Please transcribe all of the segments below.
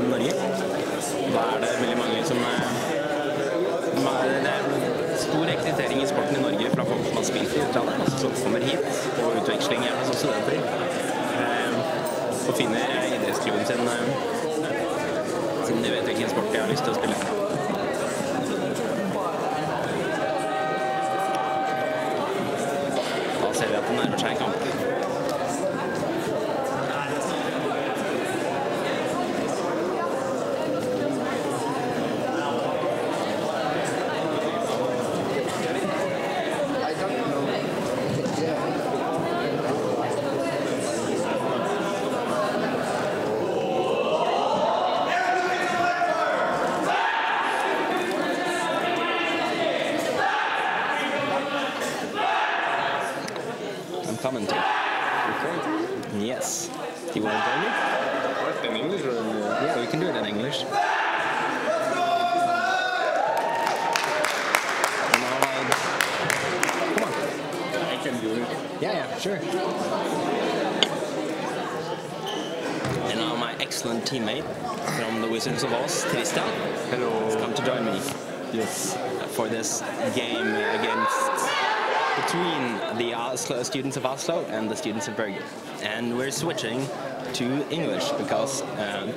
Norge. Da det veldig mange som det stor rekruttering I sporten I Norge fra folk som har spilt I utlandet, altså som kommer hit på utveksling gjerne som studenter, og finner idrettsklubben sin siden de vet hvilken sport de har lyst til å spille. Da ser vi at det nærmer seg en kamp. Commenting. Yes. Do you want to join me? What, in English or in... Yeah, we can do it in English. Come on. I can do it. Yeah, sure. And now my excellent teammate from the Wizards of Oz, Tristan, Hello. has come to join me. Yes. For this game between the Oslo students of Oslo and the students of Bergen. And we're switching to English because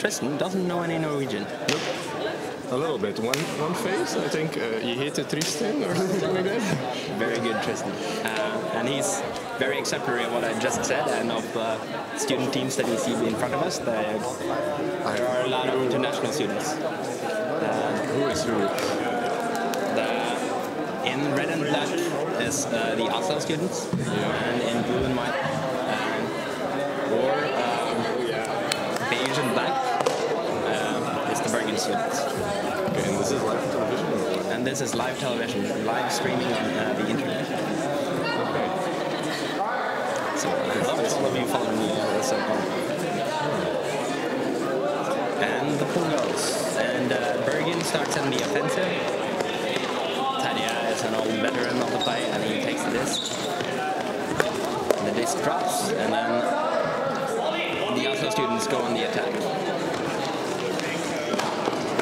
Tristan doesn't know any Norwegian. Nope. A little bit. One phrase, I think. Je heette Tristan or something like that. Very good, Tristan. And he's very exemplary of what I just said and of the student teams that we see in front of us. There are a lot of international students. Who is who? In red and black is the Oslo students, and in blue and white beige and black is the Bergen students. Okay, and this is live television? Or? And this is live television, live streaming on the internet. Okay. So I love all of you following me so far. And the pool goes, and Bergen starts in the offensive. An old veteran of the play, and he takes the disc. And the disc drops, and then the Oslo students go on the attack.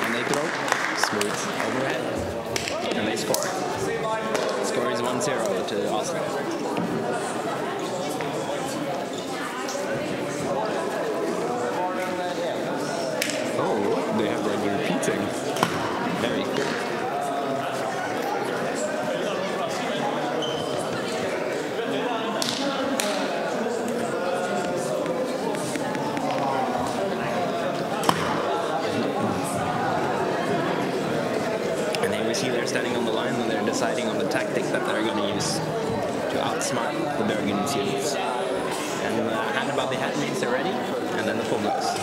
And they throw smooth overhead, and they score. The score is 1-0 to Oslo. Oh, they have like repeating. Very cool. They're standing on the line and they're deciding on the tactic that they're going to use to outsmart the Bergen students. And hand above the hat means they're ready, and then the pull goes.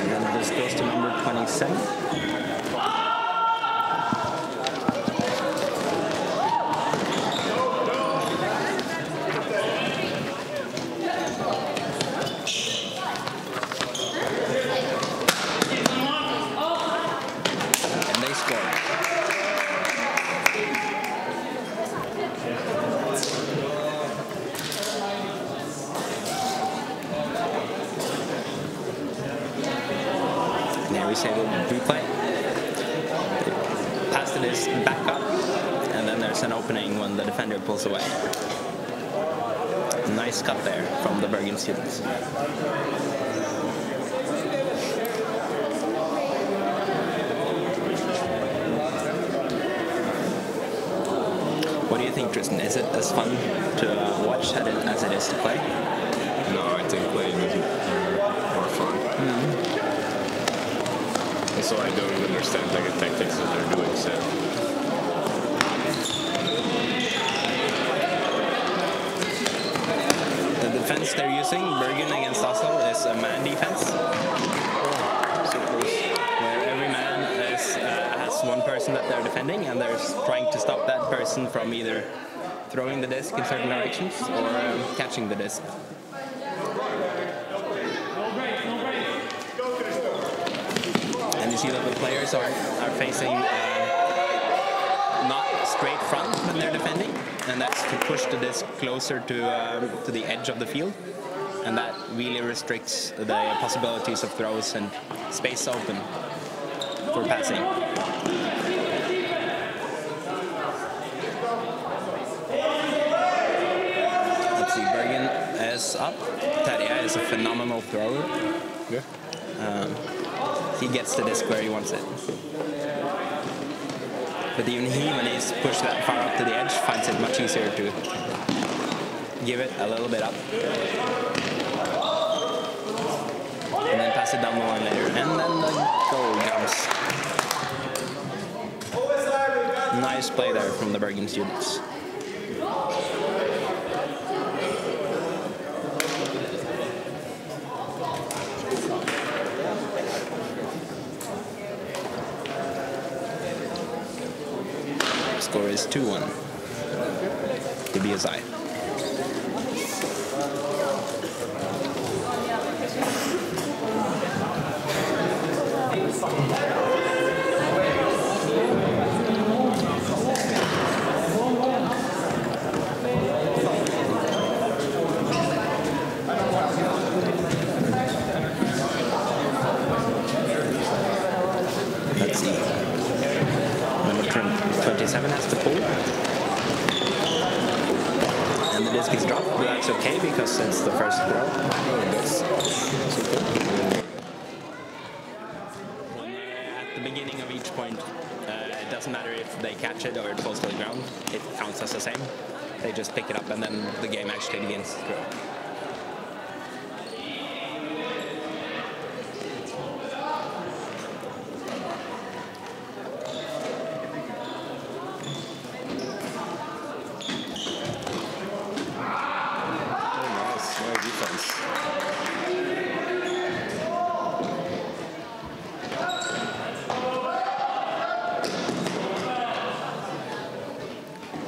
And then this goes to number 27. We say the replay. Pass the disc back up, and then there's an opening when the defender pulls away. Nice cut there from the Bergen students. What do you think, Tristan? Is it as fun to watch as it is to play? No, I think playing is more fun. So I don't understand like the tactics that they're doing, so. The defense they're using, Bergen against Oslo, is a man defense. Where every man has one person that they're defending, and they're trying to stop that person from either throwing the disc in certain directions or catching the disc. And you see that the players are facing not straight front when they're defending, and that's to push the disc closer to the edge of the field. and that really restricts the possibilities of throws and space open for passing. Let's see, Bergen is up. Terje is a phenomenal thrower. Yeah. He gets the disc where he wants it. But even he, when he's pushed that far up to the edge, finds it much easier to give it a little bit up. And then pass it down the line later. And then the goal comes. Nice play there from the Bergen students. Score is 2-1 to BSI. Let's see. Number 27 has to pull. And the disc is dropped, but that's okay because it's the first throw. At the beginning of each point, it doesn't matter if they catch it or it falls to the ground. It counts as the same. They just pick it up and then the game actually begins to throw.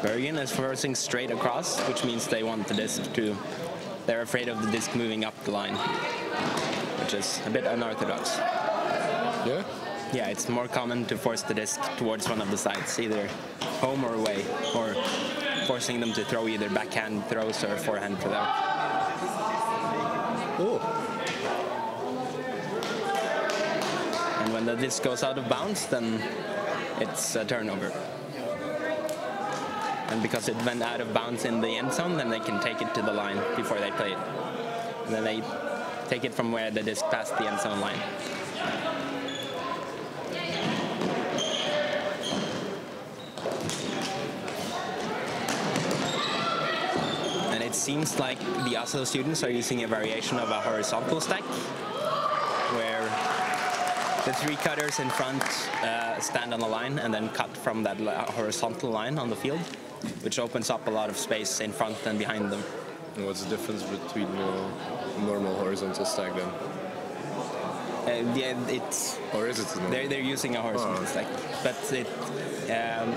Bergen is forcing straight across, which means they want the disc to... They're afraid of the disc moving up the line, which is a bit unorthodox. Yeah? Yeah, it's more common to force the disc towards one of the sides, either home or away, or forcing them to throw either backhand throws or forehand throw. Oh. And when the disc goes out of bounds, then it's a turnover. And because it went out of bounds in the end zone, then they can take it to the line before they play it. And then they take it from where the disc passed the end zone line. And it seems like the Oslo students are using a variation of a horizontal stack, where the three cutters in front stand on the line and then cut from that horizontal line on the field, which opens up a lot of space in front and behind them. And what's the difference between normal horizontal stack then? Yeah, it's... Or is it? They're using a horizontal stack, but it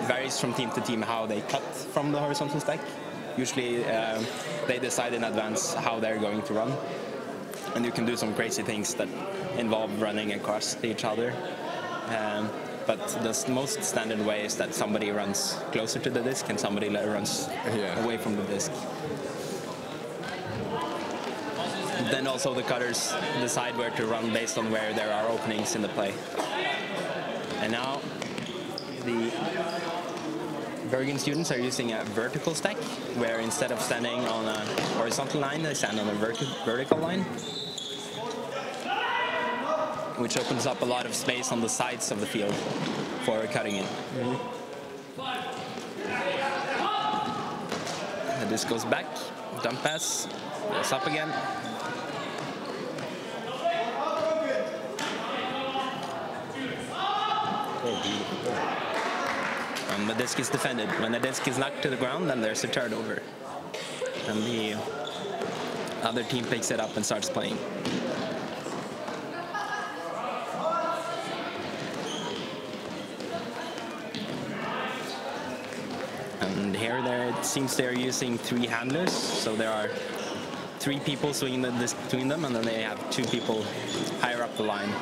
varies from team to team how they cut from the horizontal stack. Usually they decide in advance how they're going to run, and you can do some crazy things that involve running across each other. But the most standard way is that somebody runs closer to the disc and somebody runs away from the disc. Then also the cutters decide where to run based on where there are openings in the play. And now the Bergen students are using a vertical stack, where instead of standing on a horizontal line, they stand on a vertical line, which opens up a lot of space on the sides of the field for cutting in. The disc goes back, dump pass, goes up again. And the disc is defended. When the disc is knocked to the ground, then there's a turnover. And the other team picks it up and starts playing. And here it seems they're using three handlers, so there are three people swinging the disc between them, and then they have two people higher up the line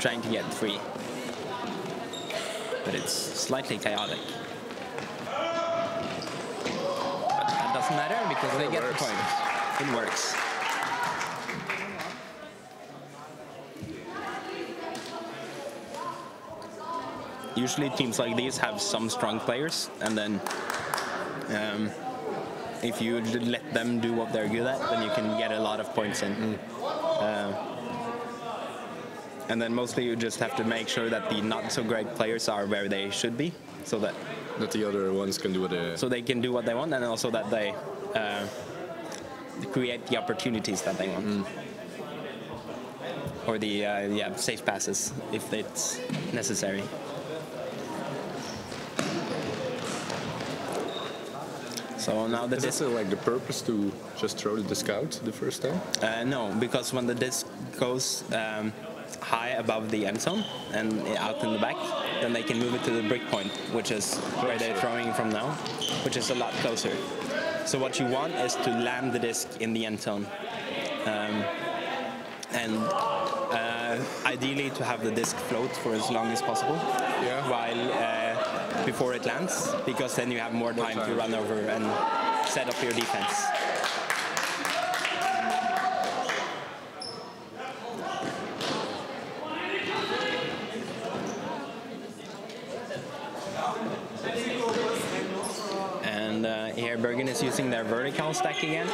trying to get free. But it's slightly chaotic. But that doesn't matter because they get the point. It works. usually teams like these have some strong players, and then if you let them do what they're good at, then you can get a lot of points in. And then mostly you just have to make sure that the not so great players are where they should be, so that the other ones can do what they... So they can do what they want, and also that they create the opportunities that they want. Or the safe passes, if it's necessary. So now the disc... Is it like the purpose to just throw the disc out the first time? No, because when the disc goes high above the end zone and out in the back, then they can move it to the brick point, which is where they're throwing from now, which is a lot closer. So what you want is to land the disc in the end zone, and ideally to have the disc float for as long as possible, while before it lands, because then you have more time to run over and set up your defense. Here Bergen is using their vertical stack again.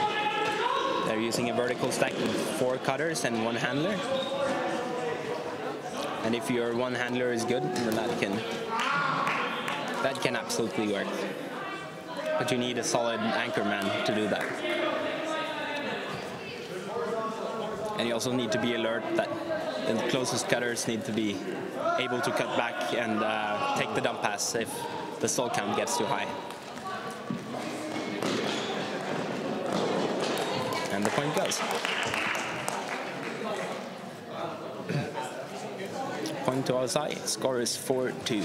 They're using a vertical stack with 4 cutters and 1 handler. And if your 1 handler is good, then that can absolutely work. But you need a solid anchor man to do that. And you also need to be alert that the closest cutters need to be able to cut back and take the dump pass if the stall count gets too high. And the point goes. Point to OSI, score is 4-2.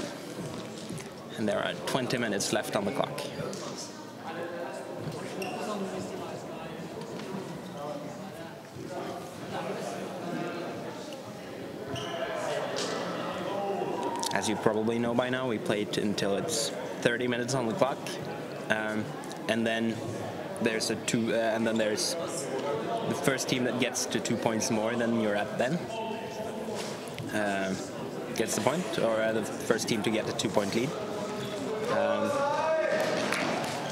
And there are 20 minutes left on the clock. As you probably know by now, we played until it's 30 minutes on the clock. And then there's and then there's the first team that gets to 2 points more than you're at then gets the point, or the first team to get a 2-point lead.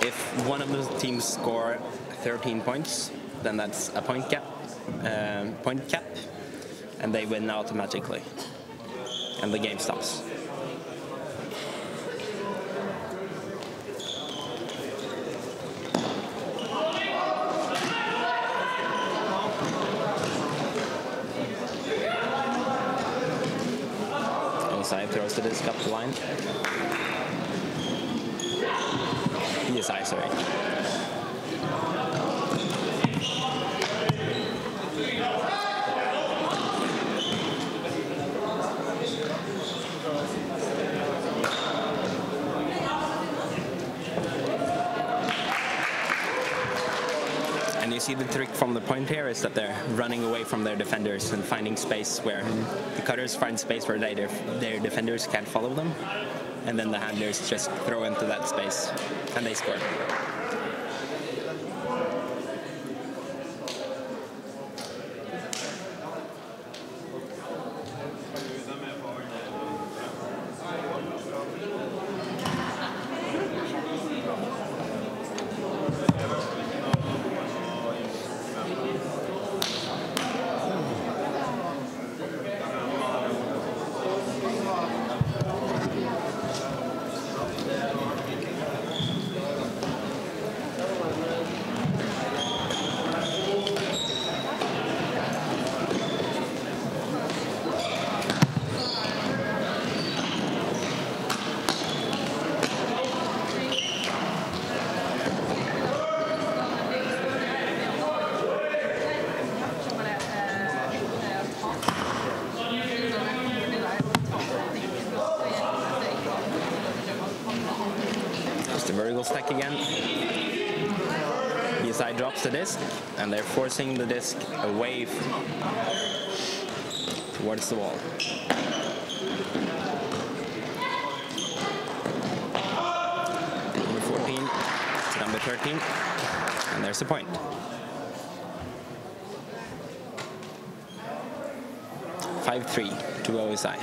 If one of the teams score 13 points, then that's a point cap, and they win automatically, and the game stops. OSI throws the disc up the line. BSI, sorry. And you see the trick from the point here is that they're running away from their defenders and finding space where the cutters find space where their defenders can't follow them, and then the handlers just throw into that space and they score. Stack again. BSI drops the disc, and they're forcing the disc away towards the wall. Number 14 to number 13, and there's a point. 5-3 to OSI.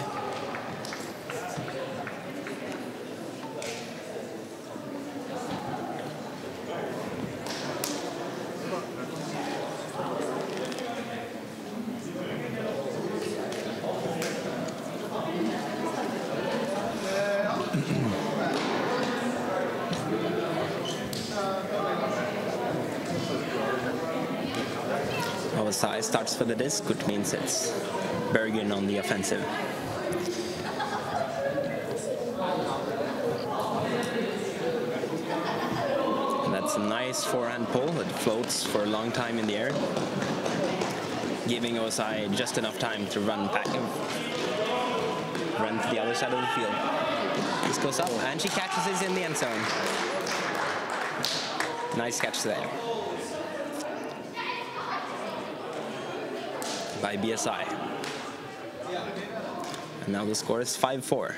OSI starts for the disc, which means it's Bergen on the offensive. And that's a nice forehand pull that floats for a long time in the air, giving OSI just enough time to run back and run to the other side of the field. This goes up, and she catches it in the end zone. Nice catch there by BSI. And now the score is 5-4.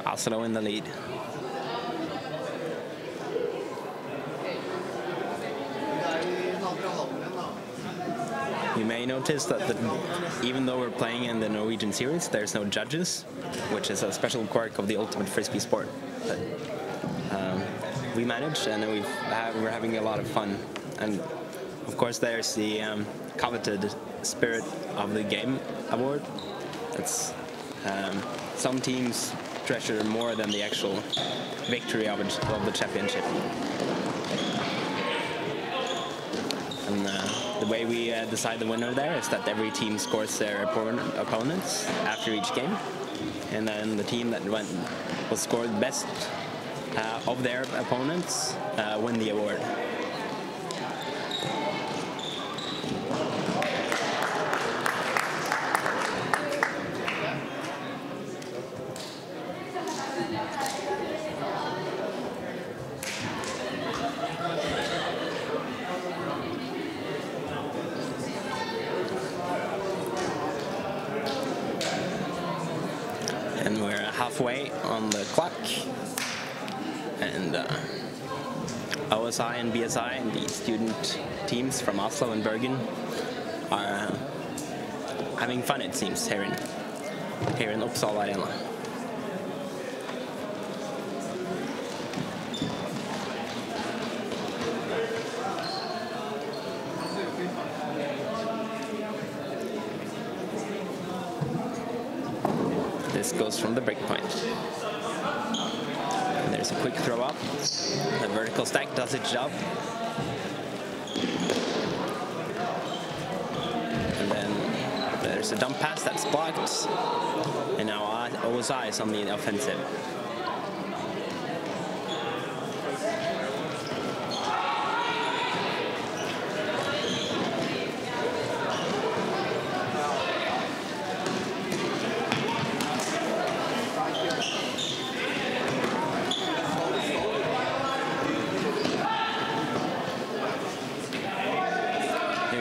Oslo in the lead. You may notice that even though we're playing in the Norwegian series, there's no judges, which is a special quirk of the ultimate frisbee sport. But, we managed, and we're having a lot of fun. And of course, there's the coveted Spirit of the Game award. That's some teams treasure more than the actual victory of the championship. And the way we decide the winner there is that every team scores their opponents after each game, and then the team that was scored best of their opponents win the award. And we're halfway on the clock. And OSI and BSI and the student teams from Oslo and Bergen are having fun, it seems, here in Uppsala Arena. This goes from the break point. And there's a quick throw up. The vertical stack does its job. And then there's a dump pass that's blocked. And now OSI is on the offensive.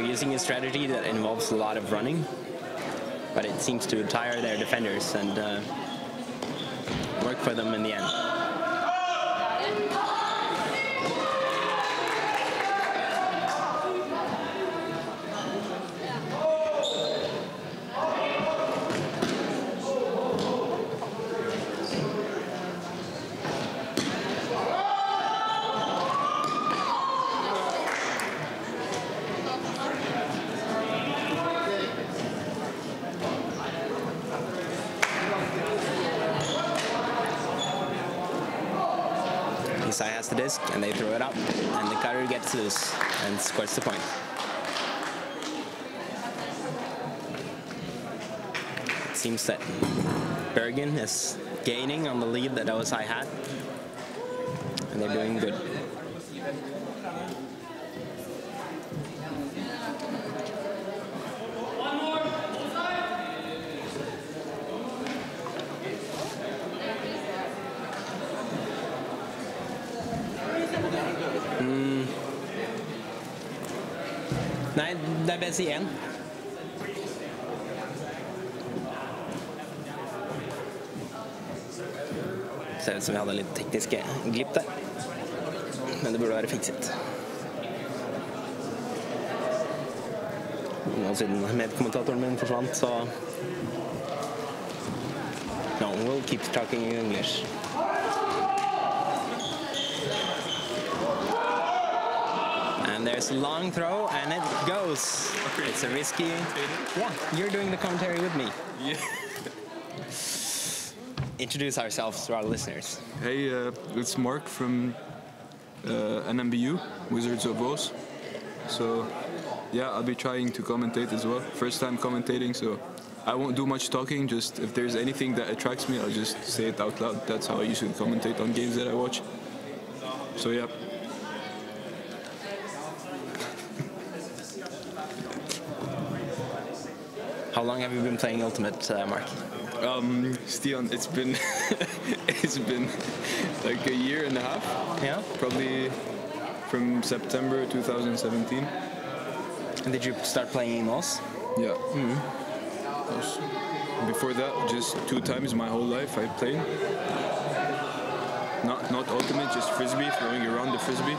Using a strategy that involves a lot of running, but it seems to tire their defenders and work for them in the end. BSI has the disc, and they throw it up, and the cutter gets loose and scores the point. It seems that Bergen is gaining on the lead that OSI had, and they're doing good. Nei, det er BSI 1. Ser ut som vi hadde litt tekniske glipp der, men det burde være fikset. Nå siden medkommentatoren min forsvant, så no, we'll keep talking in English. And there's a long throw, and it goes. It's a risky... Yeah, you're doing the commentary with me. Yeah. Introduce ourselves to our listeners. Hey, it's Mark from NMBU, Wizards of Oz. So yeah, I'll be trying to commentate as well. First time commentating, so I won't do much talking. Just if there's anything that attracts me, I'll just say it out loud. That's how I usually commentate on games that I watch. So yeah. How long have you been playing Ultimate, Mark? Stian, it's been it's been like a year and a half. Yeah. Probably from September 2017. And did you start playing in Os? Yeah. Before that, just 2 times my whole life I played. Not ultimate, just frisbee, throwing around the frisbee.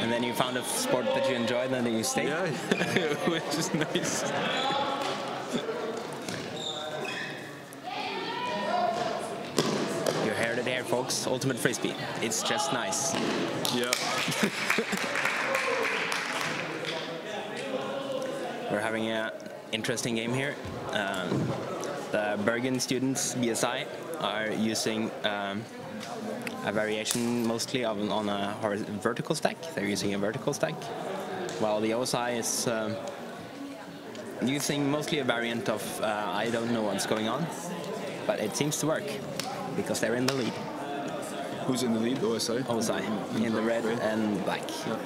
And then you found a sport that you enjoyed, and then you stayed? Yeah, which is nice. You heard it here, folks. Ultimate frisbee. It's just nice. Yeah. We're having an interesting game here. The Bergen students, BSI, are using a variation mostly on a vertical stack. They're using a vertical stack, while the OSI is using mostly a variant of I don't know what's going on, but it seems to work because they're in the lead. Who's in the lead? OSI? OSI, in the red and black. Yeah.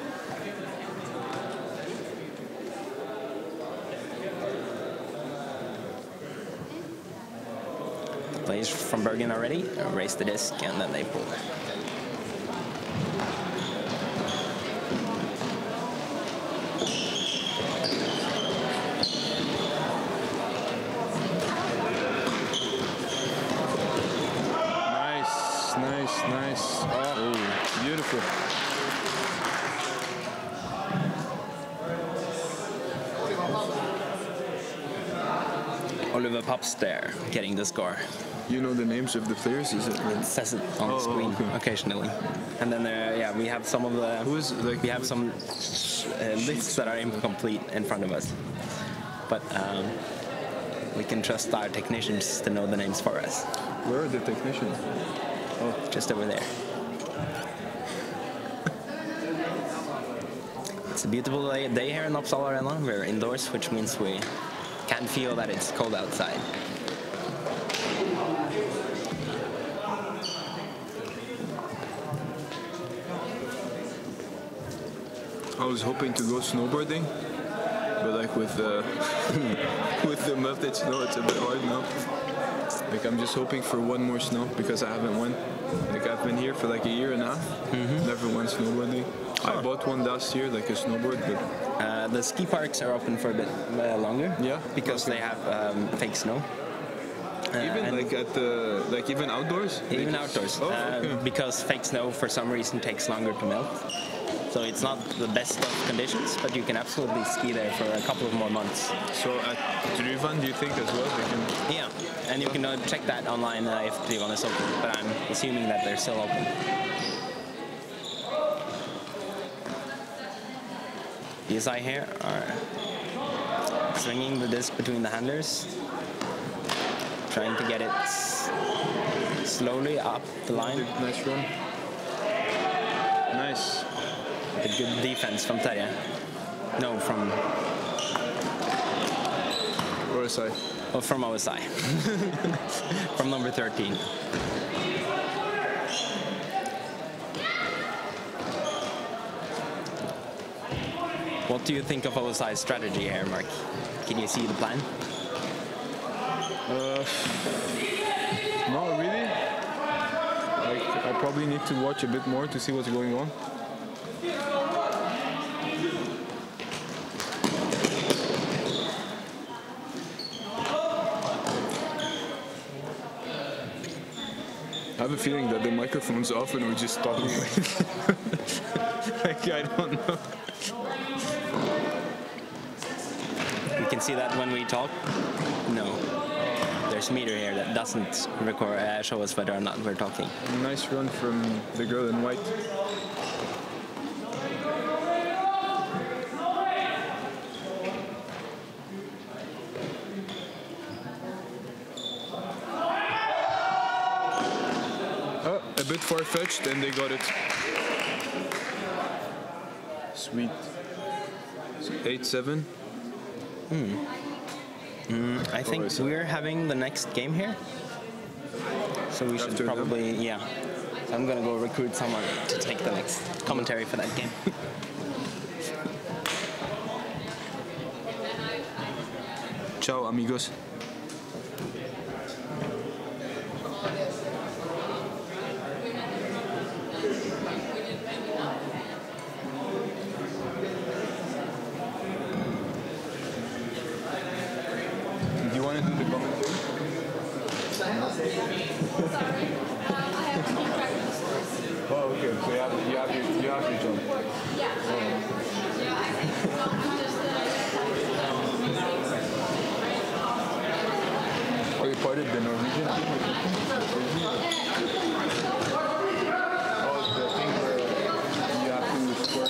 Players from Bergen are ready, raise the disc, and then they pull. Nice. Oh, beautiful. Oliver Pops there, getting the score. You know the names of the players, is it? It says it on the screen occasionally. And then we have some of the. We have some lists that are incomplete in front of us, but we can trust our technicians to know the names for us. Where are the technicians? Oh, just over there. It's a beautiful day here in Uppsala Arena. We're indoors, which means we can feel that it's cold outside. I was hoping to go snowboarding, but like with with the melted snow, it's a bit hard now. Like I'm just hoping for one more snow because I haven't won. Like I've been here for like a year and a half, never won snowboarding. I bought one last year, like a snowboard, but the ski parks are open for a bit longer. Yeah, because they have fake snow. Even like at the even outdoors. Even outdoors, because fake snow for some reason takes longer to melt. So it's not the best of conditions, but you can absolutely ski there for a couple of more months. So at Tryvann, do you think as well they can? Yeah, and you can check that online if Tryvann is open, but I'm assuming that they're still open. BSI here are swinging the disc between the handlers, trying to get it slowly up the line. Nice run. Nice. A good defense from Terje. No, from OSI. Oh, from OSI. From number 13. What do you think of OSI's strategy here, Mark? Can you see the plan? Not really. Like, I probably need to watch a bit more to see what's going on. I have a feeling that the microphone's off and we're just talking. Like, I don't know. You can see that when we talk? No. There's a meter here that doesn't record, show us whether or not we're talking. Nice run from the girl in white. A bit far-fetched, and they got it. Sweet. So 8-7. I think OSI. we're having the next game here. So we should After them? probably, yeah. So I'm gonna go recruit someone to take the next commentary for that game. Ciao, amigos. Do you want to do the commentary? Oh, okay. So you have your job. Are you part of the Norwegian team? Oh, the thing where you have to score.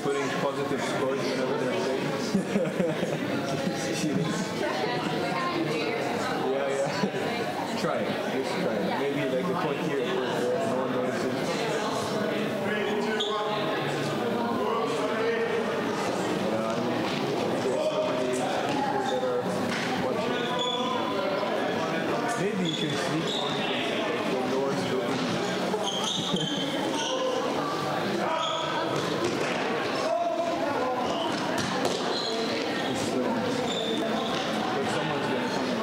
Putting positive scores whenever they're playing. Yeah. Try it. Just try it. Maybe like the point here where no one notices. Maybe you can sneak on when no one's looking. But someone's gonna come in.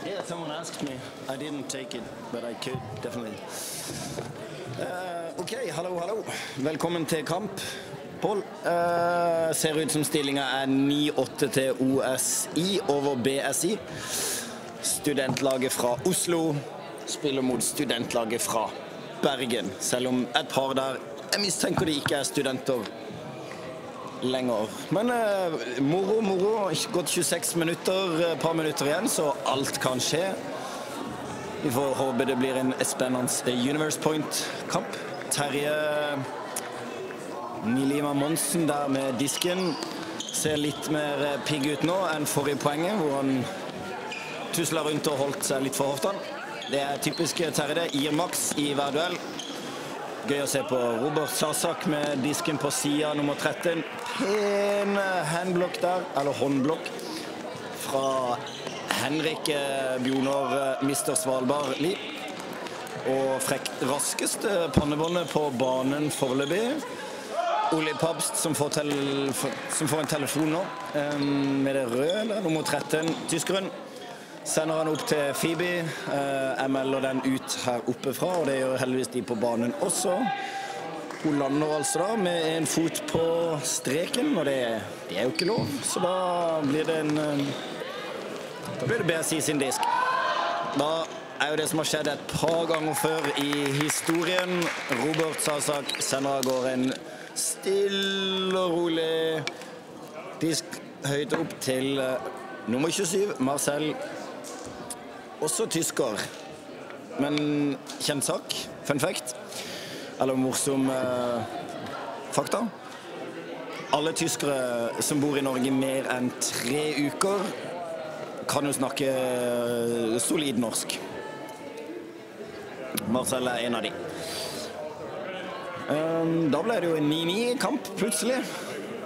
Yeah, someone asked me. I didn't take it, but I could, definitely. Ok, hallo. Velkommen til kamp, Pål. Ser ut som stillingen er 9-8 til OSI over BSI. Studentlaget fra Oslo spiller mot studentlaget fra Bergen. Selv om et par der, jeg mistenker de ikke er studenter lenger. Men moro. Gått 26 minutter, et par minutter igjen, så alt kan skje. Vi får håpe det blir en spennende Universe Point-kamp. Terje Nilima Monsen der med disken ser litt mer pigg ut nå enn forrige poenget, hvor han tuslet rundt og holdt seg litt for hoften. Det er typisk Terje, det gir maks i hver duell. Gøy å se på Robert Sasak med disken på siden, nummer 13. Pen handblokk der, eller håndblokk, fra Henrik Bjoner, Mr. Svalbard-Li. Og raskeste pannebåndet på banen foreløpig. Ole Pabst som får en telefon nå, med det røde, nummer 13, tyskeren. Sender han opp til Phoebe. Jeg melder den ut her oppe fra, og det gjør heldigvis de på banen også. Hun lander altså da med en fot på streken, og det er jo ikke lov, så da blir det BSI sin disk. Da er jo det som har skjedd et par ganger før i historien. Robert Sasak sender av gårde en stille og rolig disk høyt opp til nummer 27, Marcel. Også tysker, men kjent sak, fun fact, eller morsom fakta. Alle tyskere som bor i Norge mer enn 3 uker kan jo snakke solid norsk. Marcel er en av de. Da ble det jo en 9-9-kamp plutselig,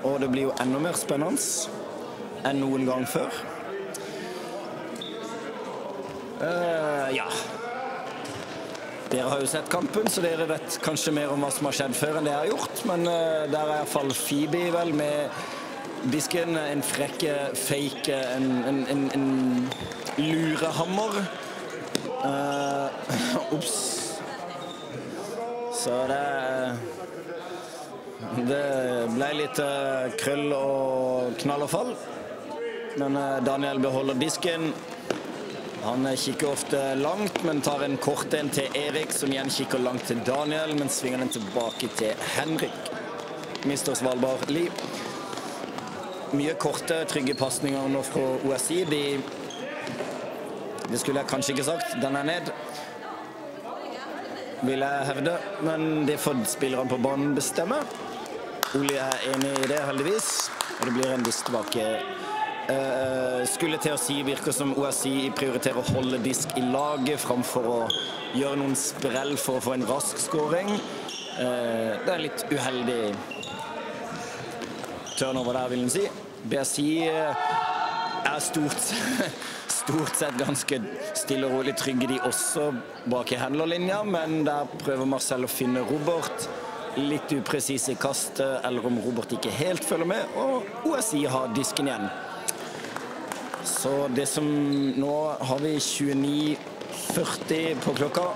og det blir jo enda mer spennende enn noen gang før. Ja. Dere har jo sett kampen, så dere vet kanskje mer om hva som har skjedd før enn det jeg har gjort, men der er i hvert fall Phoebe vel med disken, en frekke fake, en lurehammer Ups. Så det ble litt krøll og knall og fall. Men Daniel beholder disken. Han kikker ofte langt, men tar en kort en til Erik, som igjen kikker langt til Daniel, men svinger den tilbake til Henrik. Mister Svalbard Li. Mye korte, trygge passninger nå fra OSI. Det skulle jeg kanskje ikke sagt. Den ned, vil jeg hevde, men det får spillerne på banen bestemme. Oli enig i det, heldigvis, og det blir en disk tilbake. Skulle til å si virker som OSI prioriterer å holde disk i laget framfor å gjøre noen sprell for å få en rask scoring. Det litt uheldig turnover der, vil jeg si. BSI stort sett ganske stille og rolig trygge de også bak i handlerlinja, men der prøver Marcel å finne Robert. Litt upresis i kastet, eller om Robert ikke helt følger med, og OSI har disken igjen. Så det som nå har vi 29:40 på klokka.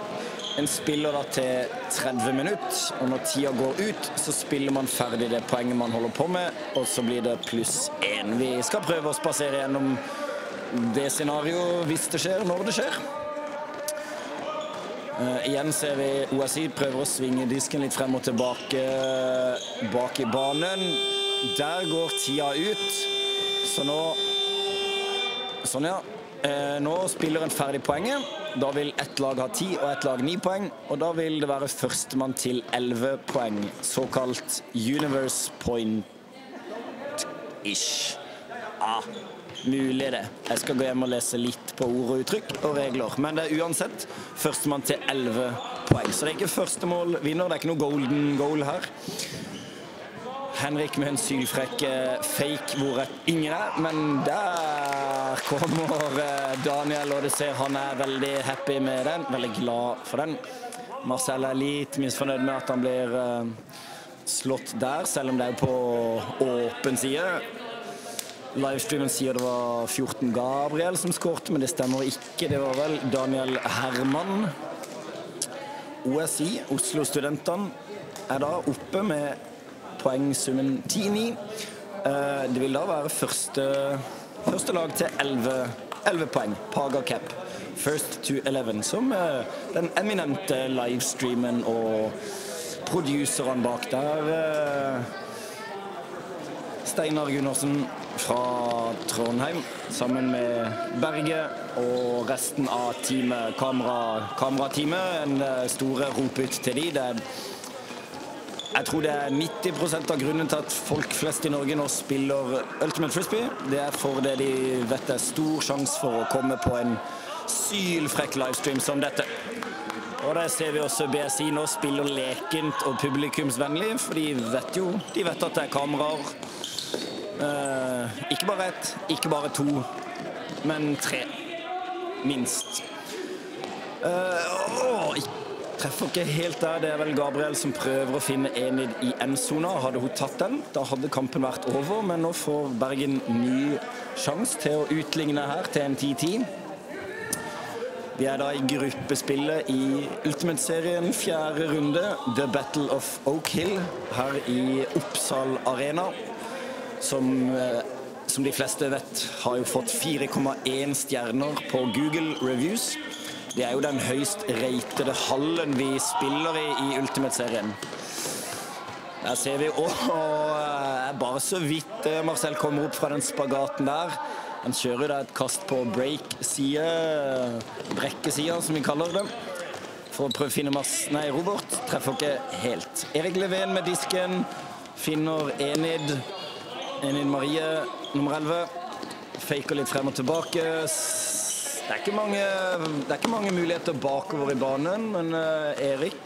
En spiller da til 30 minutter, og når tida går ut, så spiller man ferdig det poenget man holder på med, og så blir det +1. Vi skal prøve å spasere gjennom det scenarioet hvis det skjer, når det skjer. Igjen ser vi OSI prøver å svinge disken litt frem og tilbake bak i banen. Der går tida ut, så nå sånn, ja. Nå spiller en ferdig poenget. Da vil ett lag ha 10 og ett lag 9 poeng, og da vil det være førstemann til 11 poeng. Såkalt universe point-ish. Mulig det. Jeg skal gå hjem og lese litt på ord og uttrykk og regler, men det uansett førstemann til 11 poeng. Så det ikke første mål vinner, det ikke noe golden goal her. Henrik med en sylfrekk fake hvor ingen men der kommer Daniel, og det ser han veldig happy med den, veldig glad for den. Marcel litt misfornøyd med at han blir slått der, selv om det på åpen side. Livestreamen sier det var 14 Gabriel som skårte, men det stemmer ikke. Det var vel Daniel Herman. OSI, Oslo-studentene, da oppe med poengsummen 10-9. Det vil da være første lag til 11 poeng. Paga Cap. First to 11, som den eminente livestreamen og produseren bak der. Steinar Gunnarsen fra Trondheim, sammen med Bergen og resten av teamet, kamerateamet. En store rop ut til de. Jeg tror det 90% av grunnen til at folk flest i Norge nå spiller Ultimate Frisbee. Det fordi de vet det stor sjanse for å komme på en sylfrekk livestream som dette. Og det ser vi også BSI nå spiller lekent og publikumsvennlig, for de vet at det kameraer. Ikke bare 1, ikke bare 2, men 3. Minst. Treffer ikke helt der. Det vel Gabriel som prøver å finne Enid i endzona. Hadde hun tatt den, da hadde kampen vært over, men nå får Bergen ny sjanse til å utligne her til en 10-10. Vi da i gruppespillet i Ultimate-serien, 4. runde, The Battle of Oak Hill, her i Oppsal Arena, som de fleste vet har jo fått 4,1 stjerner på Google Reviews. Det jo den høyst ratede hallen vi spiller i Ultimate-serien. Der ser vi bare så vidt Marcel kommer opp fra den spagaten der. Han kjører da et kast på break-side, brekkesida som vi kaller det, for å prøve å finne Robert treffer ikke helt. Erik Leven med disken, finner Enid Marie, nummer 11, faker litt frem og tilbake. Det ikke mange muligheter bakover i banen, men Erik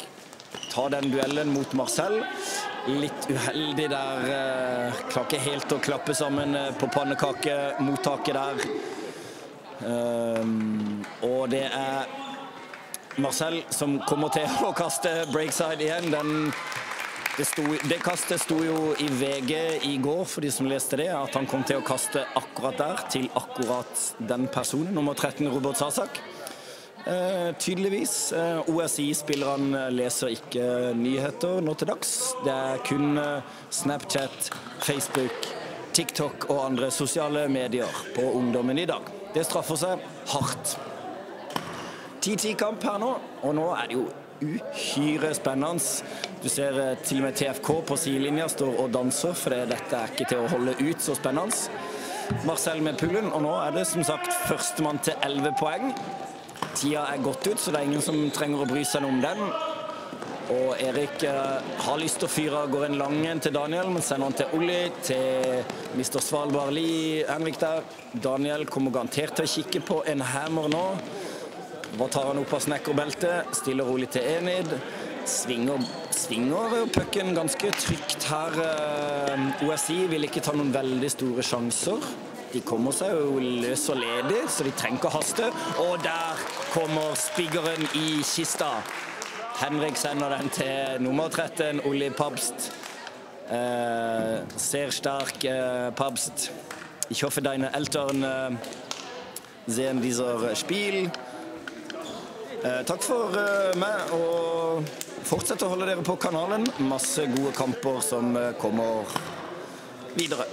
tar den duellen mot Marcel. Litt uheldig der, klarer ikke helt å klappe sammen på pannekakemottaket der. Og det Marcel som kommer til å kaste breakside igjen. Det kastet sto jo i VG i går, for de som leste det, at han kom til å kaste akkurat der, til akkurat den personen, nummer 13, Robert Sasak. tydeligvis. OSI-spillerne leser ikke nyheter nå til dags. Det kun Snapchat, Facebook, TikTok og andre sosiale medier på ungdommen i dag. Det straffer seg hardt. 10-10-kamp her nå, og nå det jo uhyre spennende. Du ser til og med TFK på sidelinja står og danser, for dette ikke til å holde ut så spennende. Marcel med pullen, og nå det som sagt førstemann til 11 poeng. Tida gått ut, så det ingen som trenger å bry seg om den. Og Erik har lyst til å fyre, går en lang en til Daniel, men sender han til Olli, til Mr. Svalbard Lee, Henrik der. Daniel kommer garantert til å kikke på en hammer nå. Hva tar han opp av snekkerbeltet, stiller rolig til Enid, svinger pucken ganske trygt her. OSI vil ikke ta noen veldig store sjanser. De kommer seg jo løs og ledig, så de trenger ikke haste. Og der kommer spiggeren i kista. Henrik sender den til nummer 13, Olli Pabst. Sehr stark, Pabst. Ich hoffe, deine Eltern sehen dieser Spiel. Takk for meg, og fortsett å holde dere på kanalen. Masse gode kamper som kommer videre.